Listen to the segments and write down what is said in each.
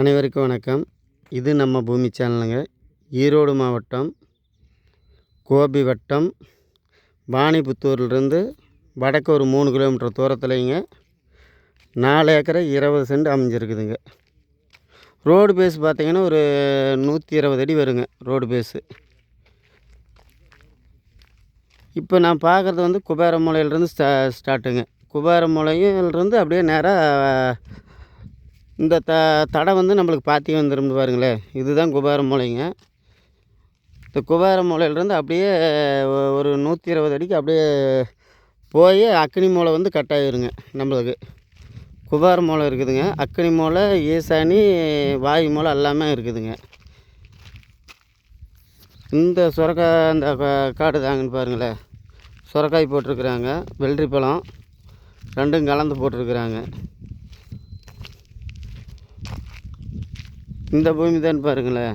அனைவருக்கும் வணக்கம். இது நம்ம பூமி சேனலுங்க. ஈரோடு மாவட்டம் கோபி வட்டம் வாணிபுத்தூர்லேருந்து வடக்கு ஒரு 3 கிலோமீட்டர் தூரத்துலைங்க 4 ஏக்கரை 20 சென்ட் அமைஞ்சிருக்குதுங்க. ரோடு பேஸ் பார்த்திங்கன்னா ஒரு 120 அடி வருங்க ரோடு பேஸு. இப்போ நான் பார்க்குறது வந்து குபேரமூலையிலேருந்து ஸ்டார்ட்டுங்க. குபேரமூலையிலிருந்து அப்படியே நேராக இந்த தடை வந்து நம்மளுக்கு பாத்தி வந்துடும் பாருங்களேன். இதுதான் குபேரமூலைங்க. இந்த குபேரமூலையிலேருந்து அப்படியே ஒரு 120 அடிக்கு அப்படியே போய் அக்னி மூலை வந்து கட் ஆகிருங்க. நம்மளுக்கு குபேரமூலை இருக்குதுங்க, அக்னி மூலை, ஈசானி, வாயு மூலை எல்லாமே இருக்குதுங்க. இந்த சுரக்காய் இந்த காடு தாங்கன்னு பாருங்களேன். சுரக்காய் போட்டிருக்குறாங்க, வெள்ளரி பழம் ரெண்டும் கலந்து போட்டிருக்குறாங்க. இந்த பூமி தான் பாருங்களேன்.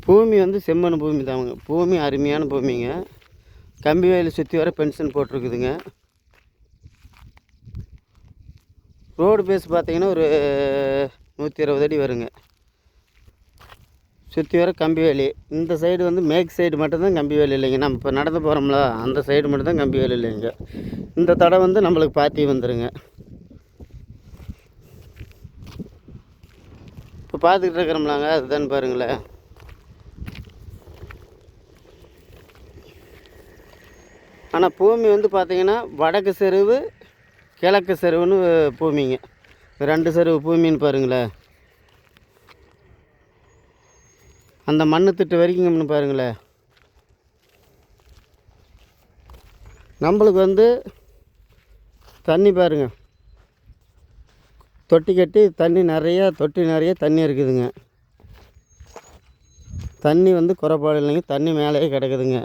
பூமி வந்து செம்மண் பூமி தாங்க. பூமி அருமையான பூமிங்க. கம்பி வயல் சுற்றி வர பென்ஷன் போட்டிருக்குதுங்க. ரோடு பேஸ் பார்த்திங்கன்னா ஒரு 120 அடி வருங்க. சுற்றி வர கம்பி வேலி. இந்த சைடு வந்து மேற்கு சைடு மட்டும்தான் கம்பி வேலி இல்லைங்க. நம்ம இப்போ நடந்து போகிறோம்ல அந்த சைடு மட்டும்தான் கம்பி வேலி இல்லைங்க. இந்த தடை வந்து நம்மளுக்கு பாத்தி வந்துடுங்க. இப்போ பார்த்துக்கிட்டு இருக்கிறோம்லாங்க, அதுதான் பாருங்களேன். ஆனால் பூமி வந்து பார்த்திங்கன்னா வடக்கு செருவு கிழக்கு செருவுன்னு பூமிங்க. 2 செருவு பூமின்னு பாருங்களேன். அந்த மண்ணு திட்டு வரைக்கும்னு பாருங்களேன். நம்மளுக்கு வந்து தண்ணி பாருங்கள், தொட்டி கட்டி தண்ணி நிறையா, தொட்டி நிறைய தண்ணி இருக்குதுங்க. தண்ணி வந்து குறைபாடு இல்லைங்க, தண்ணி மேலேயே கிடக்குதுங்க.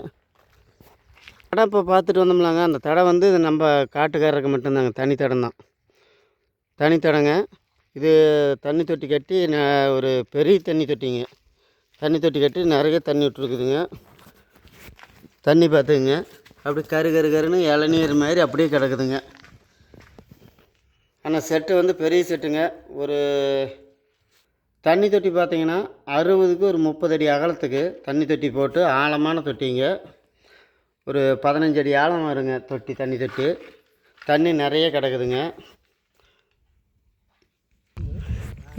தடை இப்போ பார்த்துட்டு வந்தோம்லாங்க. அந்த தடை வந்து இது நம்ம காட்டுக்காரருக்கு மட்டும்தாங்க, தனி தடம் தான், தனி தடங்க. இது தண்ணி தொட்டி கட்டி ஒரு பெரிய தண்ணி தொட்டிங்க. தண்ணி தொட்டி கட்டி நிறைய தண்ணி விட்டுருக்குதுங்க. தண்ணி பார்த்துக்குங்க, அப்படி கருன்னு இளநீர் மாதிரி அப்படியே கிடக்குதுங்க. ஆனால் செட்டு வந்து பெரிய செட்டுங்க. ஒரு தண்ணி தொட்டி பார்த்திங்கன்னா 60க்கு ஒரு 30 அடி அகலத்துக்கு தண்ணி தொட்டி போட்டு, ஆழமான தொட்டிங்க. ஒரு 15 அடி ஆழம் வருங்க தொட்டி, தண்ணி தொட்டி. தண்ணி நிறைய கிடக்குதுங்க.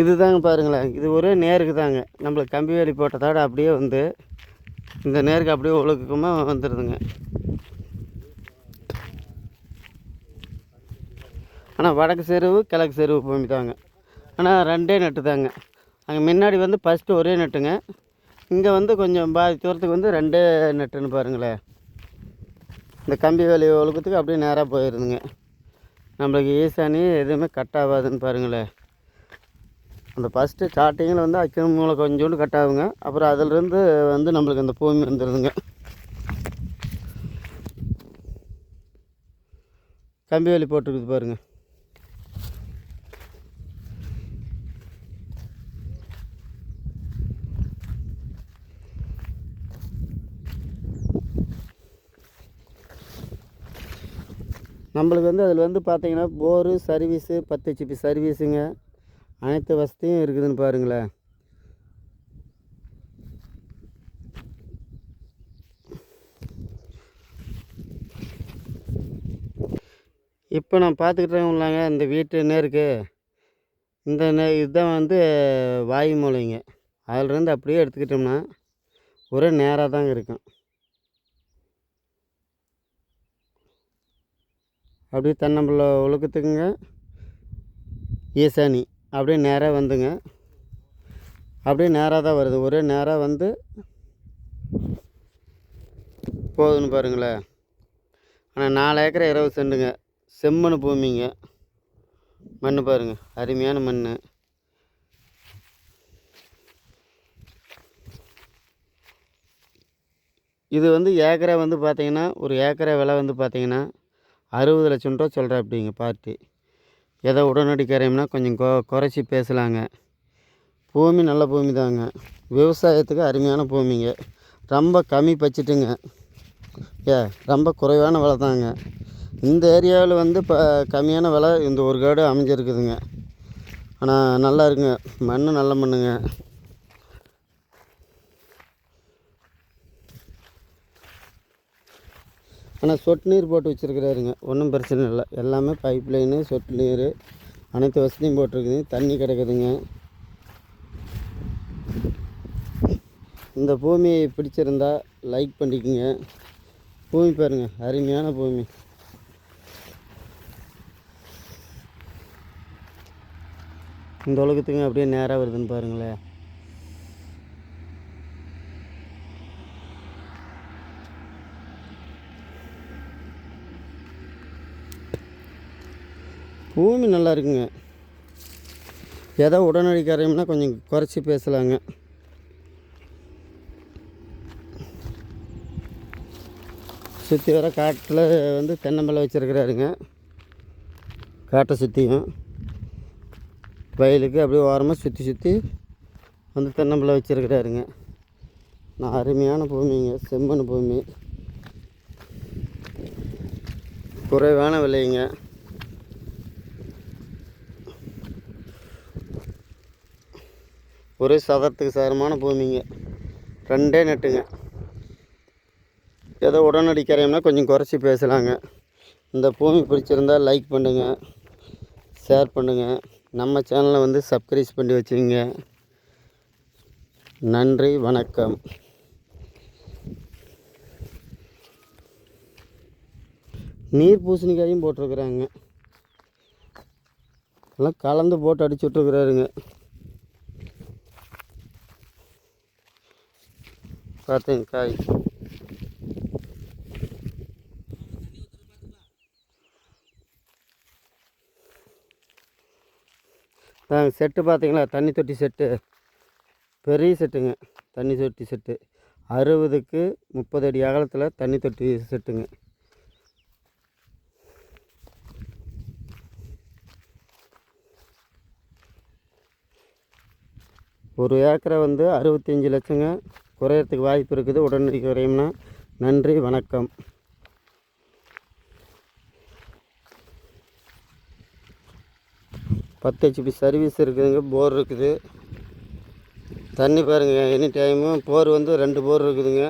இது தாங்க பாருங்களேன். இது ஒரே நேருக்கு தாங்க. நம்மளுக்கு கம்பி வேலி போட்டதோட அப்படியே வந்து இந்த நேருக்கு அப்படியே ஒழுக்கமாக வந்துடுதுங்க. ஆனால் வடக்கு செருவு கிழக்கு செருவு பூமி தாங்க. ஆனால் 2 நெட்டு தாங்க. அங்கே முன்னாடி வந்து ஃபஸ்ட்டு ஒரே நெட்டுங்க. இங்கே வந்து கொஞ்சம் பாதி தூரத்துக்கு வந்து 2 நெட்டுன்னு பாருங்களேன். இந்த கம்பி வேலி ஒழுக்கத்துக்கு அப்படியே நேராக போயிடுதுங்க. நம்மளுக்கு ஈசானி எதுவுமே கட் ஆகாதுன்னு பாருங்களேன். அந்த ஃபஸ்ட்டு ஸ்டார்டிங்கில் வந்து அக்கினி மூலை கொஞ்சோண்டு கட் ஆகுங்க. அப்புறம் அதிலிருந்து வந்து நம்மளுக்கு அந்த பூமி வந்துடுதுங்க. கம்பி வேலி போட்டுருக்குது பாருங்கள். நம்மளுக்கு வந்து அதில் வந்து பார்த்திங்கன்னா போரு சர்வீஸு 10 HP சர்வீஸுங்க, அனைத்து வசதியும் இருக்குதுன்னு பாருங்களேன். இப்போ நான் பார்த்துக்கிட்டேங்களாங்க இந்த வீட்டு நேருக்கு இந்த இதுதான் வந்து வாயு மூலைங்க. அதிலிருந்து அப்படியே எடுத்துக்கிட்டோம்னா ஒரே நேராக தாங்க இருக்கும். அப்படியே தென்னம்பிள்ளை ஒழுக்கத்துக்குங்க ஈசானி அப்படியே நேராக வந்துங்க. அப்படியே நேராக தான் வருது, ஒரே நேராக வந்து போகுதுன்னு பாருங்களேன். ஆனால் 4 ஏக்கரை 20 சென்ட்டுங்க. செம்மண் பூமிங்க. மண் பாருங்கள், அருமையான மண். இது வந்து ஏக்கரை வந்து பார்த்திங்கன்னா ஒரு ஏக்கரை விலை வந்து பார்த்திங்கன்னா 60 லட்சம் ரூபா சொல்கிறேன். அப்படிங்க பார்ட்டி ஏதோ உடனடி கரையம்னா கொஞ்சம் குறைச்சி பேசலாங்க. பூமி நல்ல பூமி தாங்க, விவசாயத்துக்கு அருமையான பூமிங்க. ரொம்ப கம்மி பட்ஜெட்டுங்க, ரொம்ப குறைவான விலை தாங்க. இந்த ஏரியாவில் வந்து இப்போ கம்மியான விலை இந்த ஒரு காடு அமைஞ்சிருக்குதுங்க. ஆனால் நல்லா இருக்குங்க, மண் நல்ல மண்ணுங்க. ஆனால் சொட்டு நீர் போட்டு வச்சுருக்கிறாருங்க, ஒன்றும் பிரச்சனை இல்லை. எல்லாமே பைப் லைனு, சொட்டு நீர், அனைத்து வசதியும் போட்டிருக்குது. தண்ணி கிடக்குதுங்க. இந்த பூமியை பிடிச்சிருந்தா லைக் பண்ணிக்கோங்க. பூமி பாருங்கள், அருமையான பூமி. இந்த உலகத்துக்கு அப்படியே நேராக வருதுன்னு பாருங்களேன். பூமி நல்லா இருக்குங்க. ஏதோ உடனடி காரியம்னா கொஞ்சம் குறைச்சி பேசலாங்க. சுற்றி வர காட்டில் வந்து தென்னம்பிள்ளை வச்சுருக்கிறாருங்க. காட்டை சுற்றியும் வயலுக்கு அப்படியே ஓரமாக சுற்றி சுற்றி வந்து தென்னம்பிள்ளை வச்சுருக்கிறாருங்க. நான் அருமையான பூமிங்க, செம்மண் பூமி, குறைவான விலைங்க. ஒரே சதத்துக்கு சாரமான பூமிங்க, 2 நெட்டுங்க. ஏதோ உடனடி கரையம்னா கொஞ்சம் குறைச்சி பேசலாங்க. இந்த பூமி பிடிச்சிருந்தால் லைக் பண்ணுங்கள், ஷேர் பண்ணுங்கள். நம்ம சேனலை வந்து சப்ஸ்கிரைப் பண்ணி வச்சுங்க. நன்றி, வணக்கம். நீர் பூசணிக்காயும் போட்டிருக்குறாங்க. எல்லாம் கலந்து போட்டு அடிச்சு விட்ருக்குறாருங்க. பார்த்தேங்க காய். செட்டு பார்த்தீங்களா, தண்ணி தொட்டி செட்டு, பெரிய செட்டுங்க. தண்ணி தொட்டி செட்டு 60க்கு 30 அடி அகலத்தில் தண்ணி தொட்டி செட்டுங்க. ஒரு ஏக்கரை வந்து 65 லட்சங்க. குறையறதுக்கு வாய்ப்பு இருக்குது, உடனடி குறையும்னா. நன்றி, வணக்கம். 10 HP சர்வீஸ் இருக்குதுங்க. போர் இருக்குது. தண்ணி பாருங்கள், எனி டைமும் போர் வந்து 2 போர் இருக்குதுங்க.